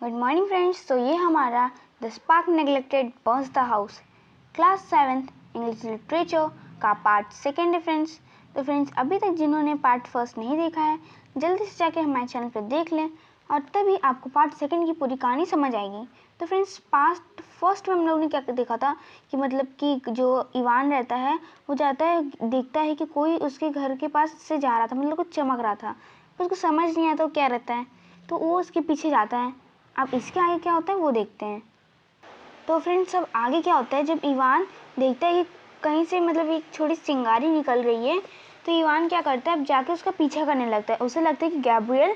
Good morning friends. तो ये हमारा the spark neglected Burns the house class 7th English literature का part second है फ्रेंड्स। तो फ्रेंड्स अभी तक जिन्होंने पार्ट फर्स्ट नहीं देखा है जल्दी से जाके हमारे चैनल पर देख लें और तभी आपको पार्ट सेकेंड की पूरी कहानी समझ आएगी। तो फ्रेंड्स पार्ट फर्स्ट में हम लोगों ने क्या देखा था कि मतलब कि जो इवान रहता है वो जाता है देखता है कि कोई उसके घर के पास से जा रहा था, मतलब कुछ चमक रहा था, उसको समझ नहीं आता वो क्या रहता है, तो वो उसके पीछे जाता है। अब इसके आगे क्या होता है वो देखते हैं। तो फ्रेंड्स अब आगे क्या होता है, जब इवान देखता है कि कहीं से मतलब एक छोटी चिंगारी निकल रही है तो इवान क्या करता है, अब जाके उसका पीछा करने लगता है। उसे लगता है कि गैब्रियल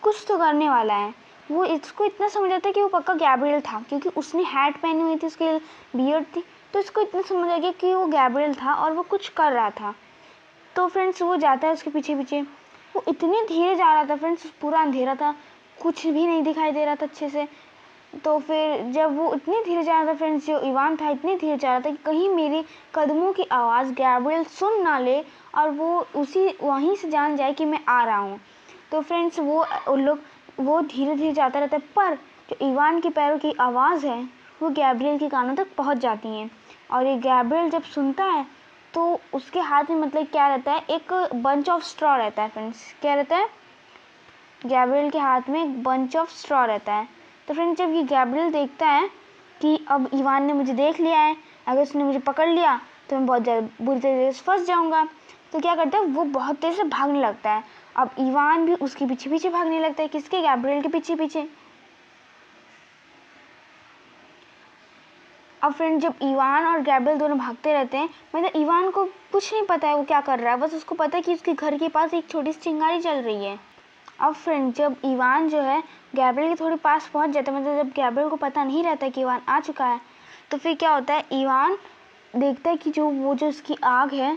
कुछ तो करने वाला है। वो इसको इतना समझ आता है कि वो पक्का गैब्रियल था क्योंकि उसने हैट पहनी हुई थी, उसकी बियर्ड थी, तो इसको इतना समझ आ गया कि वो गैब्रियल था और वो कुछ कर रहा था। तो फ्रेंड्स वो जाता है उसके पीछे पीछे। वो इतने धीरे जा रहा था फ्रेंड्स, पूरा अंधेरा था, कुछ भी नहीं दिखाई दे रहा था अच्छे से। तो फिर जब वो इतने धीरे जा रहा था फ्रेंड्स, जो इवान था इतने धीरे जा रहा था कि कहीं मेरे कदमों की आवाज़ गैब्रियल सुन ना ले और वो उसी वहीं से जान जाए कि मैं आ रहा हूँ। तो फ्रेंड्स वो धीरे धीरे जाता रहता है, पर जो इवान के पैरों की आवाज़ है वो गैब्रियल के कानों तक पहुँच जाती है। और ये गैब्रियल जब सुनता है तो उसके हाथ में मतलब क्या रहता है, एक बंच ऑफ स्ट्रॉ रहता है फ्रेंड्स। क्या रहता है, गैब्रियल के हाथ में एक बंच ऑफ स्ट्रॉ रहता है। तो फ्रेंड्स जब ये गैब्रियल देखता है कि अब इवान ने मुझे देख लिया है, अगर उसने मुझे पकड़ लिया तो मैं बहुत ज़्यादा बुरी तरीके से फंस जाऊंगा, तो क्या करता है वो बहुत तेज़ से भागने लगता है। अब इवान भी उसके पीछे पीछे भागने लगता है। किसके? गैब्रियल के पीछे पीछे। अब फ्रेंड जब इवान और गैब्रियल दोनों भागते रहते हैं, मतलब इवान को कुछ नहीं पता है वो क्या कर रहा है, बस उसको पता है कि उसके घर के पास एक छोटी सी चिंगारी चल रही है। अब फ्रेंड जब इवान जो है गैब्रियल के थोड़ी पास पहुंच जाता है, मतलब जब गैब्रियल को पता नहीं रहता कि इवान आ चुका है, तो फिर क्या होता है, इवान देखता है कि जो उसकी आग है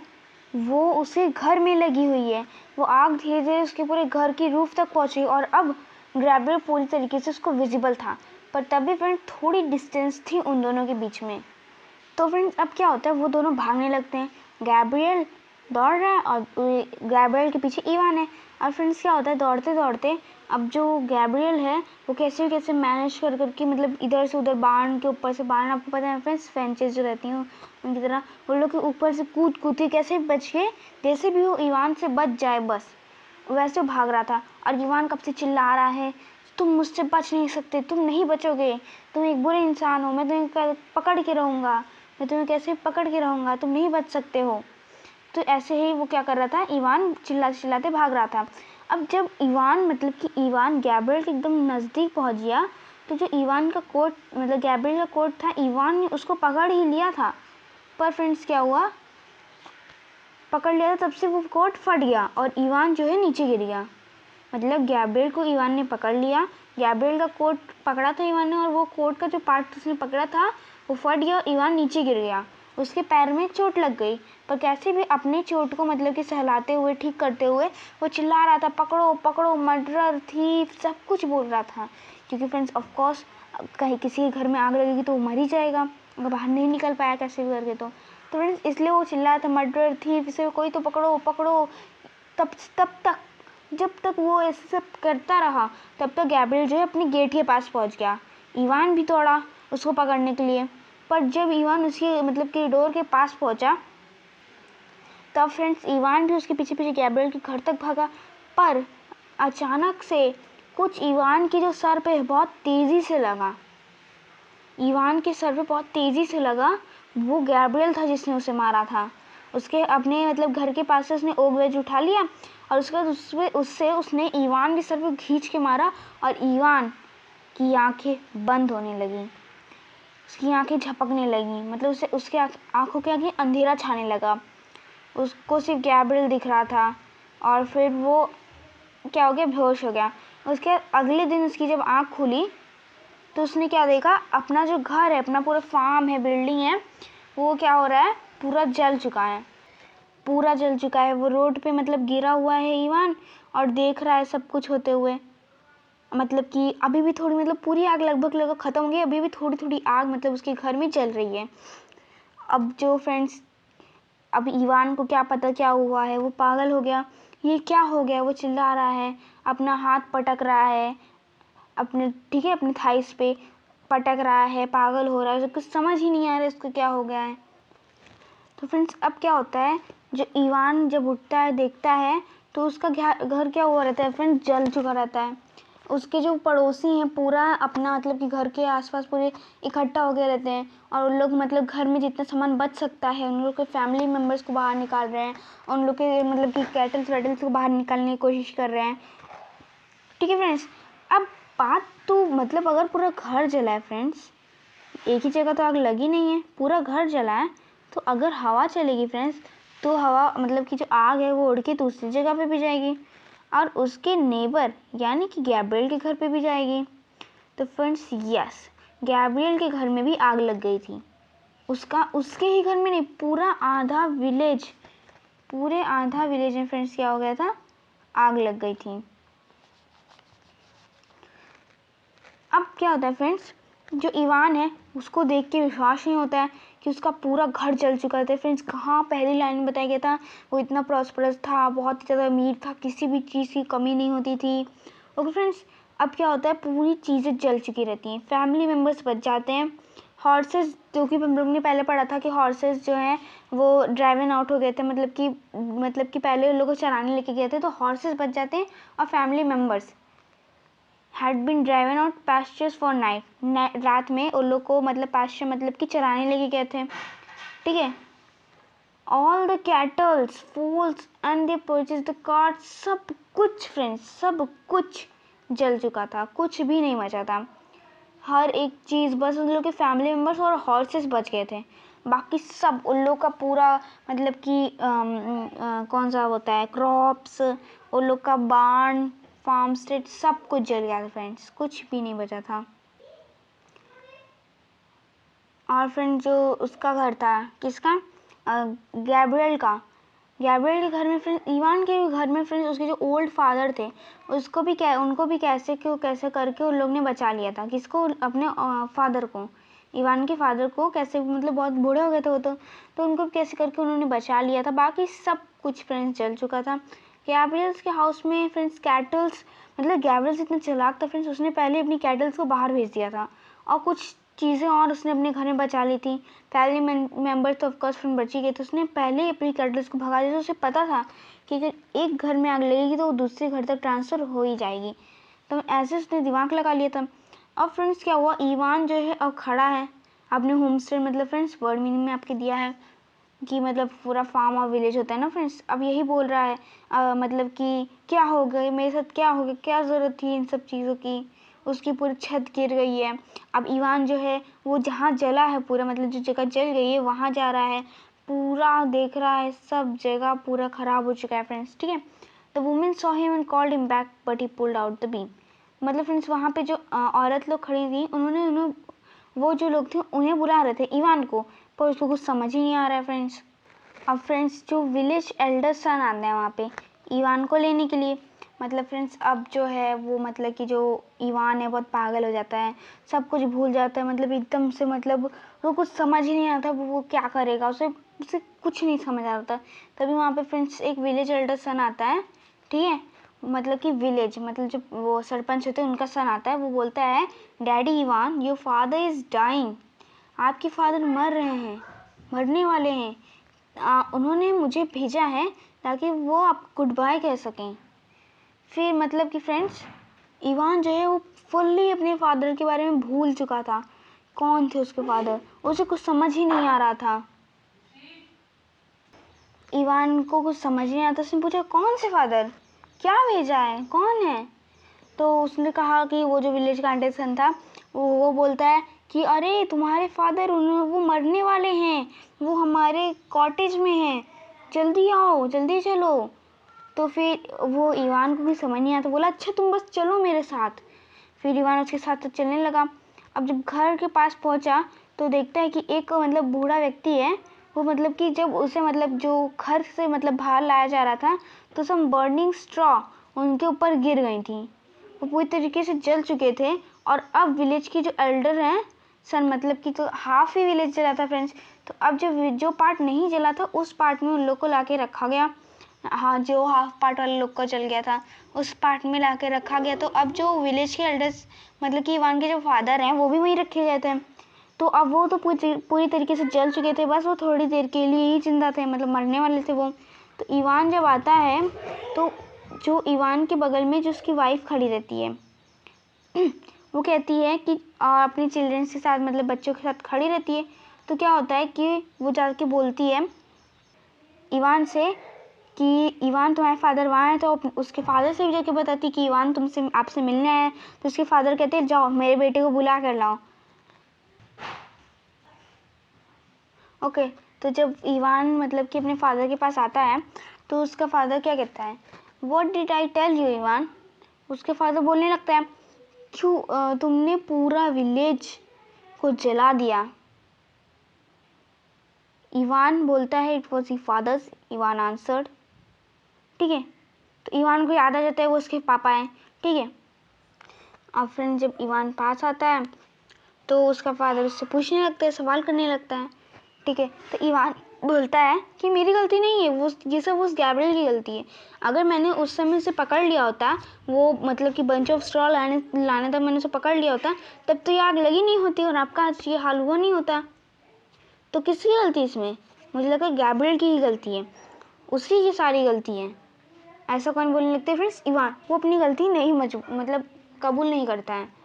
वो उसके घर में लगी हुई है। वो आग धीरे धीरे उसके पूरे घर की रूफ तक पहुंची और अब गैब्रियल पूरी तरीके से उसको विजिबल था, पर तब भी फ्रेंड थोड़ी डिस्टेंस थी उन दोनों के बीच में। तो फ्रेंड्स अब क्या होता है, वो दोनों भागने लगते हैं। गैब्रियल दौड़ रहा है और गैब्रियल के पीछे इवान है। और फ्रेंड्स क्या होता है, दौड़ते दौड़ते अब जो गैब्रियल है वो कैसे कैसे मैनेज कर करके मतलब इधर से उधर बाण के ऊपर से बाण, आपको पता है फ्रेंड्स फेंचेस जो रहती हैं उनकी तरह वो लोग के ऊपर से कूद कूद के कैसे बच के, जैसे भी वो इवान से बच जाए बस वैसे वो भाग रहा था। और इवान कब से चिल्ला रहा है, तुम मुझसे बच नहीं सकते, तुम नहीं बचोगे, तुम एक बुरे इंसान हो, मैं तुम्हें पकड़ के रहूँगा, मैं तुम्हें कैसे पकड़ के रहूँगा, तुम नहीं बच सकते हो। तो ऐसे ही वो क्या कर रहा था, इवान चिल्लाते चिल्लाते भाग रहा था। अब जब इवान मतलब कि इवान गैब्रियल के एकदम नज़दीक पहुंच गया तो जो इवान का कोट मतलब गैब्रियल का कोट था, इवान ने उसको पकड़ ही लिया था, पर फ्रेंड्स क्या हुआ, पकड़ लिया था तब से वो कोट फट गया और इवान जो है नीचे गिर गया। मतलब गैब्रियल को इवान ने पकड़ लिया, गैब्रियल का कोट पकड़ा था इवान ने और वो कोट का जो पार्ट उसने पकड़ा था वो फट गया और इवान नीचे गिर गया। उसके पैर में चोट लग गई, पर कैसे भी अपने चोट को मतलब कि सहलाते हुए ठीक करते हुए वो चिल्ला रहा था, पकड़ो पकड़ो, मर्डरर, थीफ, सब कुछ बोल रहा था। क्योंकि फ्रेंड्स ऑफ कोर्स कहीं किसी के घर में आग लगेगी तो वो मर ही जाएगा अगर बाहर नहीं निकल पाया कैसे भी करके। तो फ्रेंड्स इसलिए वो चिल्ला रहा था, मर्डरर, थीफ, इसे कोई तो पकड़ो पकड़ो। तब तक जब तक वो ऐसे सब करता रहा तब तक गैब्रियल जो है अपनी गेट के पास पहुंच गया। इवान भी दौड़ा उसको पकड़ने के लिए, पर जब इवान उसके मतलब कि डोर के पास पहुंचा तब फ्रेंड्स इवान भी उसके पीछे पीछे गैब्रियल के घर तक भागा। पर अचानक से कुछ इवान के जो सर पे बहुत तेज़ी से लगा, इवान के सर पे बहुत तेज़ी से लगा। वो गैब्रियल था जिसने उसे मारा था। उसके अपने मतलब घर के पास से उसने ओक वेज उठा लिया और उसके बाद उसने इवान के सर पे खींच के मारा और इवान की आंखें बंद होने लगीं, उसकी आंखें झपकने लगीं, मतलब उसके आंखों के आगे अंधेरा छाने लगा। उसको सिर्फ गैब्रियल दिख रहा था और फिर वो क्या हो गया, बेहोश हो गया। उसके अगले दिन उसकी जब आँख खुली तो उसने क्या देखा, अपना जो घर है, अपना पूरा फार्म है, बिल्डिंग है, वो क्या हो रहा है, पूरा जल चुका है, पूरा जल चुका है। वो रोड पे मतलब गिरा हुआ है इवान और देख रहा है सब कुछ होते हुए। मतलब कि अभी भी थोड़ी मतलब पूरी आग लगभग ख़त्म हो गई, अभी भी थोड़ी थोड़ी आग मतलब उसके घर में चल रही है। अब जो फ्रेंड्स अब इवान को क्या पता क्या हुआ है, वो पागल हो गया, ये क्या हो गया, वो चिल्ला रहा है, अपना हाथ पटक रहा है, अपने, ठीक है, अपने थाइस पे पटक रहा है, पागल हो रहा है, कुछ समझ ही नहीं आ रहा है इसको क्या हो गया है। तो फ्रेंड्स अब क्या होता है, जो इवान जब उठता है देखता है तो उसका घर क्या हुआ रहता है फ्रेंड्स, जल चुका रहता है। उसके जो पड़ोसी हैं पूरा अपना मतलब कि घर के आसपास पूरे इकट्ठा हो गए रहते हैं, और उन लोग मतलब घर में जितना सामान बच सकता है उन लोग के फैमिली मेम्बर्स को बाहर निकाल रहे हैं, उन लोग के मतलब कि कैटल्स वैटल्स को बाहर निकालने की कोशिश कर रहे हैं। ठीक है फ्रेंड्स, अब बात तो मतलब अगर पूरा घर जला है फ्रेंड्स, एक ही जगह तो आग लगी नहीं है, पूरा घर जला है, तो अगर हवा चलेगी फ्रेंड्स तो हवा मतलब कि जो आग है वो उड़ के दूसरी जगह पे भी जाएगी और उसके नेबर यानी कि गैब्रियल के घर पे भी जाएगी। तो फ्रेंड्स यस, गैब्रियल के घर में भी आग लग गई थी। उसके ही घर में नहीं, पूरे आधा विलेज में फ्रेंड्स क्या हो गया था, आग लग गई थी। अब क्या होता है फ्रेंड्स, जो इवान है उसको देख के विश्वास नहीं होता है कि उसका पूरा घर जल चुका था फ्रेंड्स। कहाँ पहली लाइन में बताया गया था वो इतना प्रॉस्परस था, बहुत ही ज़्यादा अमीर था, किसी भी चीज़ की कमी नहीं होती थी। ओके फ्रेंड्स, अब क्या होता है, पूरी चीज़ें जल चुकी रहती हैं, फैमिली मेम्बर्स बच जाते हैं। हॉर्सेस, जो कि हम लोग ने पहले पढ़ा था कि हॉर्सेस जो हैं वो ड्राइवन आउट हो गए थे, मतलब कि पहले उन लोगों को चराने लेके गए थे, तो हॉर्सेस बच जाते हैं और family members had been driven out pastures for night। रात में उन लोग को मतलब पास्चर मतलब कि चराने लेके गए थे। ठीक है, all the kettles fools and the purchase the cart, सब कुछ फ्रेंड्स, सब कुछ जल चुका था, कुछ भी नहीं बचा था। हर एक चीज़, बस उन लोग के फैमिली मेम्बर्स और हॉर्सेस बच गए थे, बाकी सब उन लोग का पूरा मतलब कि कौन सा होता है, क्रॉप्स, उन लोग का बार्न, फार्म स्टेट, सब कुछ जल गया था फ्रेंड्स, कुछ भी नहीं बचा था। और फ्रेंड्स जो उसका घर था, किसका, गैब्रियल का, गैब्रियल के घर में फ्रेंड्स, इवान के घर में फ्रेंड्स उसके जो ओल्ड फादर थे उनको भी कैसे करके उन लोग ने बचा लिया था। किसको, अपने फादर को, इवान के फादर को कैसे, मतलब बहुत बूढ़े हो गए थे वो तो उनको कैसे करके उन्होंने बचा लिया था। बाकी सब कुछ फ्रेंड्स जल चुका था। गैब्रियल्स के हाउस में फ्रेंड्स कैटल्स, मतलब गैब्रियल्स इतना चालाक था फ्रेंड्स, उसने पहले अपनी कैटल्स को बाहर भेज दिया था और कुछ चीज़ें और उसने अपने घर में बचा ली थी। फैमिली मेम्बर्स तो ऑफकोर्स फ्रेंड बची गए, तो उसने पहले ही अपनी कैटल्स को भगा दिया था। उसे पता था कि अगर एक घर में आग लगेगी तो वो दूसरे घर तक ट्रांसफ़र हो ही जाएगी, तो ऐसे उसने दिमाग लगा लिया था। अब फ्रेंड्स क्या हुआ, इवान जो है अब खड़ा है अपने होम स्टे, मतलब फ्रेंड्स वर्ड मीनिंग में आपके दिया है कि मतलब पूरा फार्म और विलेज होता है ना फ्रेंड्स, अब यही बोल रहा है मतलब कि क्या हो गया मेरे साथ, क्या हो गया, क्या ज़रूरत थी इन सब चीज़ों की, उसकी पूरी छत गिर गई है। अब इवान जो है वो जहाँ जला है पूरा, मतलब जो जगह जल गई है वहाँ जा रहा है, पूरा देख रहा है, सब जगह पूरा ख़राब हो चुका है फ्रेंड्स। ठीक है, the women saw him and called him back but he pulled out the beam. मतलब फ्रेंड्स वहाँ पे जो औरत लोग खड़ी थी उन्होंने वो जो लोग थे उन्हें बुला रहे थे इवान को, पर उसको कुछ समझ ही नहीं आ रहा है फ्रेंड्स। अब फ्रेंड्स जो विलेज एल्डर सन आते हैं वहाँ पे इवान को लेने के लिए, मतलब फ्रेंड्स अब जो है वो मतलब कि जो इवान है बहुत पागल हो जाता है, सब कुछ भूल जाता है, मतलब एकदम से, मतलब वो कुछ समझ ही नहीं आता वो क्या करेगा, उसे कुछ नहीं समझ आता। तभी वहाँ पे फ्रेंड्स एक विलेज एल्डर सन आता है। ठीक है, मतलब कि विलेज मतलब जो वो सरपंच होते हैं उनका सन आता है, वो बोलता है daddy Ivan your father is dying, आपके फादर मर रहे हैं, मरने वाले हैं, उन्होंने मुझे भेजा है ताकि वो आप गुड बाय कह सकें। फिर मतलब कि फ्रेंड्स इवान जो है वो फुल्ली अपने फादर के बारे में भूल चुका था, कौन थे उसके फादर, उसे कुछ समझ ही नहीं आ रहा था। इवान को कुछ समझ नहीं आता, उसने पूछा कौन से फादर, क्या भेजा है, कौन है। तो उसने कहा कि वो जो विलेज का सन था वो बोलता है कि अरे तुम्हारे फादर वो मरने वाले हैं, वो हमारे कॉटेज में हैं, जल्दी आओ, जल्दी चलो। तो फिर वो इवान को भी समझ नहीं आता, बोला अच्छा तुम बस चलो मेरे साथ। फिर इवान उसके साथ चलने लगा। अब जब घर के पास पहुंचा तो देखता है कि एक मतलब बूढ़ा व्यक्ति है, वो मतलब कि जब उसे मतलब जो घर से मतलब बाहर लाया जा रहा था तो सब बर्निंग स्ट्रॉ उनके ऊपर गिर गई थी, वो पूरी तरीके से जल चुके थे। और अब विलेज की जो एल्डर हैं सन, मतलब कि तो हाफ ही विलेज जला था फ्रेंड्स, तो अब जो पार्ट नहीं जला था उस पार्ट में उन लोग को ला के रखा गया। हाँ, जो हाफ पार्ट वाले लोग का चल गया था उस पार्ट में लाके रखा गया। तो अब जो विलेज के एल्डर्स मतलब कि इवान के जो फादर हैं वो भी वहीं रखे गए थे। तो अब वो तो पूरी तरीके से जल चुके थे, बस वो थोड़ी देर के लिए ही जिंदा थे, मतलब मरने वाले थे वो। तो इवान जब आता है तो जो इवान के बगल में जो उसकी वाइफ खड़ी रहती है वो कहती है कि अपने चिल्ड्रंस के साथ मतलब बच्चों के साथ खड़ी रहती है। तो क्या होता है कि वो जाके बोलती है इवान से कि इवान तुम्हारे फादर वहाँ है। तो उसके फादर से भी जाके बताती कि इवान तुमसे आपसे मिलने आया है। तो उसके फादर कहते हैं जाओ मेरे बेटे को बुला कर लाओ। ओके, तो जब इवान मतलब कि अपने फादर के पास आता है तो उसका फादर क्या कहता है, what did I tell you Ivan. उसके फादर बोलने लगता है क्यों तुमने पूरा विलेज को जला दिया। इवान बोलता है it was he father's. Ivan answered. ठीक है, तो इवान को याद आ जाता है वो उसके पापा हैं। ठीक है, अब फ्रेंड जब इवान पास आता है तो उसका फादर उससे पूछने लगता है, सवाल करने लगता है। ठीक है, तो इवान बोलता है कि मेरी गलती नहीं है, वो ये सब उस गैब्रियल की गलती है। अगर मैंने उस समय उसे पकड़ लिया होता, वो मतलब कि बंच ऑफ स्ट्रॉ लाने तक मैंने उसे पकड़ लिया होता, तब तो ये आग लगी नहीं होती और आपका आज ये हाल हुआ नहीं होता। तो किसकी गलती इसमें? मुझे लगा गैब्रियल की ही गलती है, उसी की सारी गलती है। ऐसा कौन बोलने लगते हैं फ्रेंड्स? इवान। वो अपनी गलती नहीं मतलब कबूल नहीं करता है।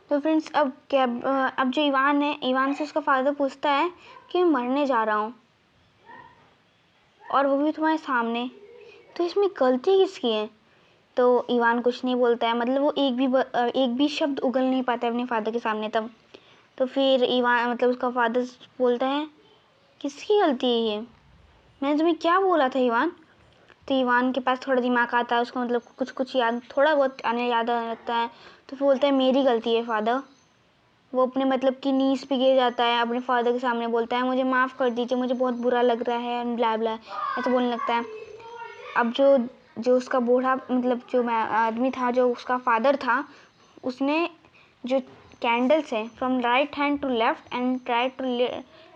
तो फ्रेंड्स अब जो इवान है, इवान से उसका फादर पूछता है कि मैं मरने जा रहा हूँ और वो भी तुम्हारे सामने, तो इसमें गलती किसकी है? तो इवान कुछ नहीं बोलता है, मतलब वो एक भी शब्द उगल नहीं पाता है अपने फादर के सामने तब। तो फिर इवान मतलब उसका फादर बोलता है किसकी गलती है ये, मैंने तुम्हें क्या बोला था इवान। तो इवान के पास थोड़ा दिमाग आता है, उसको मतलब कुछ याद, थोड़ा बहुत याद आने लगता है। तो फिर बोलता है मेरी गलती है फादर। वो अपने मतलब कि नीज पे गिर जाता है, अपने फादर के सामने बोलता है मुझे माफ़ कर दीजिए, मुझे बहुत बुरा लग रहा है, ब्ला ब्ला ऐसा बोलने लगता है। अब जो उसका बूढ़ा मतलब जो आदमी था, जो उसका फादर था, उसने जो कैंडल्स है from right hand to left and try to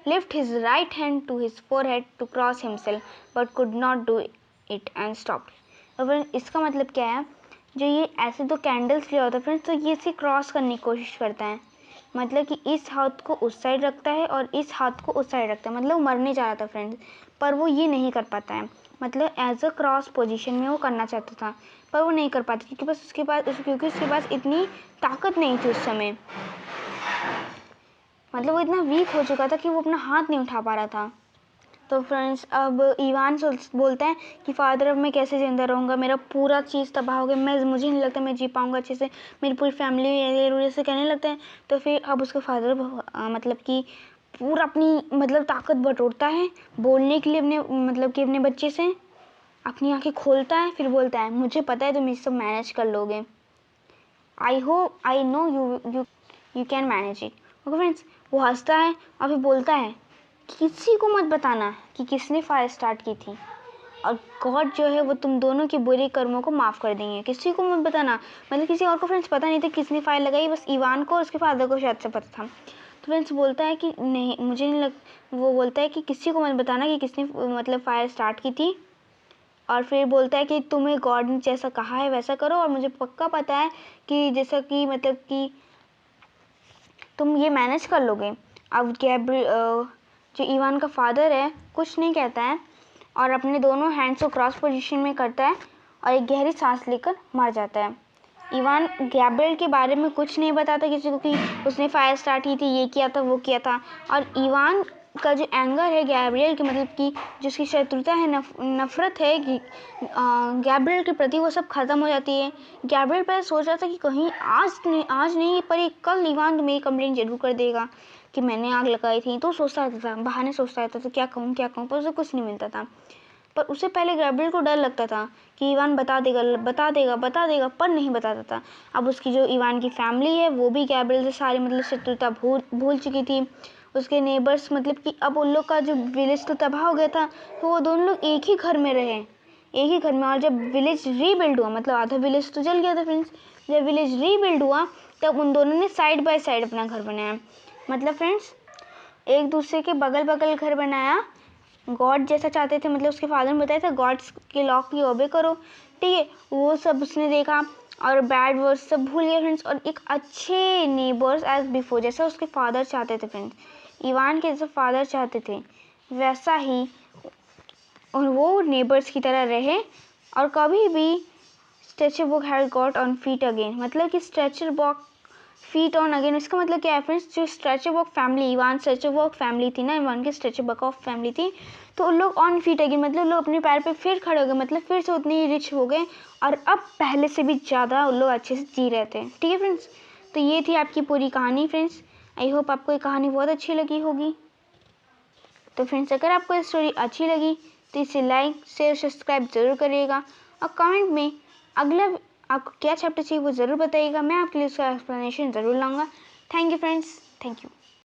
lift his right hand to his forehead to cross himself but could not do it and stop. तो फ्रेंड्स इसका मतलब क्या है, जो ये ऐसे तो कैंडल्स लिया होता है फ्रेंड्स, तो ये इसे क्रॉस करने की कोशिश करता है, मतलब कि इस हाथ को उस साइड रखता है और इस हाथ को उस साइड रखता है, मतलब वो मरने जा रहा था फ्रेंड्स, पर वो ये नहीं कर पाता है, मतलब एज अ क्रॉस पोजीशन में वो करना चाहता था पर वो नहीं कर पाता क्योंकि क्योंकि उसके पास इतनी ताकत नहीं थी उस समय, मतलब वो इतना वीक हो चुका था कि वो अपना हाथ नहीं उठा पा रहा था। तो फ्रेंड्स अब इवान बोलता है कि फादर अब मैं कैसे ज़िंदा रहूँगा, मेरा पूरा चीज़ तबाह हो गया, मुझे नहीं लगता मैं जी पाऊँगा अच्छे से, मेरी पूरी फैमिली ऐसे कहने लगते हैं। तो फिर अब उसके फादर मतलब कि पूरा अपनी मतलब ताकत बटोरता है बोलने के लिए अपने मतलब कि अपने बच्चे से, अपनी आंखें खोलता है, फिर बोलता है मुझे पता है तुम ये सब मैनेज कर लोगे, I know you can manage it. Okay friends, वो हंसता है और फिर बोलता है किसी को मत बताना कि किसने फायर स्टार्ट की थी, और गॉड जो है वो तुम दोनों के बुरे कर्मों को माफ़ कर देंगे, किसी को मत बताना। मतलब किसी और को फ्रेंड्स पता नहीं था किसने फायर लगाई, बस इवान को और उसके फादर को शायद से पता था। तो फ्रेंड्स बोलता है कि नहीं मुझे नहीं वो बोलता है कि किसी को मत बताना कि किसने मतलब फायर स्टार्ट की थी, और फिर बोलता है कि तुम्हें गॉड ने जैसा कहा है वैसा करो, और मुझे पक्का पता है कि जैसा कि मतलब कि तुम ये मैनेज कर लोगे। अब जो इवान का फादर है कुछ नहीं कहता है और अपने दोनों हैंड्स को क्रॉस पोजीशन में करता है और एक गहरी सांस लेकर मर जाता है। इवान गैब्रियल के बारे में कुछ नहीं बताता किसी को कि उसने फायर स्टार्ट की थी, ये किया था वो किया था। और इवान का जो एंगर है गैब्रियल की मतलब कि जिसकी शत्रुता है, नफरत है कि गैब्रियल के प्रति, वो सब ख़त्म हो जाती है। गैब्रियल पहले सोच रहा था कि कहीं आज नहीं पर एक कल इवान तो मेरी कंप्लेंट जरूर कर देगा कि मैंने आग लगाई थी, तो सोचता रहता था, बहाने सोचता रहता था क्या कहूँ पर उसे कुछ नहीं मिलता था। पर उससे पहले गैब्रियल को डर लगता था कि इवान बता देगा पर नहीं बताता था। अब उसकी जो इवान की फैमिली है वो भी गैब्रियल से सारी मतलब शत्रुता भूल चुकी थी। उसके नेबर्स मतलब कि अब उन लोग का जो विलेज तो तबाह हो गया था, तो वो दोनों लोग एक ही घर में रहे, एक ही घर में। और जब विलेज रीबिल्ड हुआ, मतलब आधा विलेज तो जल गया था फ्रेंड्स, जब विलेज रीबिल्ड हुआ तब उन दोनों ने साइड बाय साइड अपना घर बनाया, मतलब फ्रेंड्स एक दूसरे के बगल बगल घर बनाया गॉड जैसा चाहते थे, मतलब उसके फादर ने बताया था गॉड्स के लॉ की ओबे करो, ठीक है, वो सब उसने देखा और बैड वर्ड्स सब भूल गए फ्रेंड्स, और एक अच्छे नेबर्स एज बिफोर, जैसा उसके फादर चाहते थे फ्रेंड्स, इवान के जैसा फादर चाहते थे वैसा ही और वो नेबर्स की तरह रहे। और कभी भी stretcher book had got on feet again, मतलब कि stretcher book feet on again, इसका मतलब क्या है फ्रेंड्स, जो stretcher book family, Ivan stretcher book family थी ना, इवान की स्ट्रेचर बुक ऑफ फैमिली थी, तो उन लोग ऑन फीट अगेन, मतलब लोग अपने पैर पे फिर खड़े हो गए, मतलब फिर से उतने ही रिच हो गए और अब पहले से भी ज़्यादा उन लोग अच्छे से जी रहे थे। ठीक है फ्रेंड्स, तो ये थी आपकी पूरी कहानी फ्रेंड्स। आई होप आपको ये कहानी बहुत अच्छी लगी होगी। तो फ्रेंड्स, अगर आपको ये स्टोरी अच्छी लगी तो इसे लाइक शेयर सब्सक्राइब ज़रूर करिएगा और कमेंट में अगला आपको क्या चैप्टर चाहिए वो ज़रूर बताइएगा, मैं आपके लिए उसका एक्सप्लेनेशन ज़रूर लाऊंगा। Thank you friends, thank you.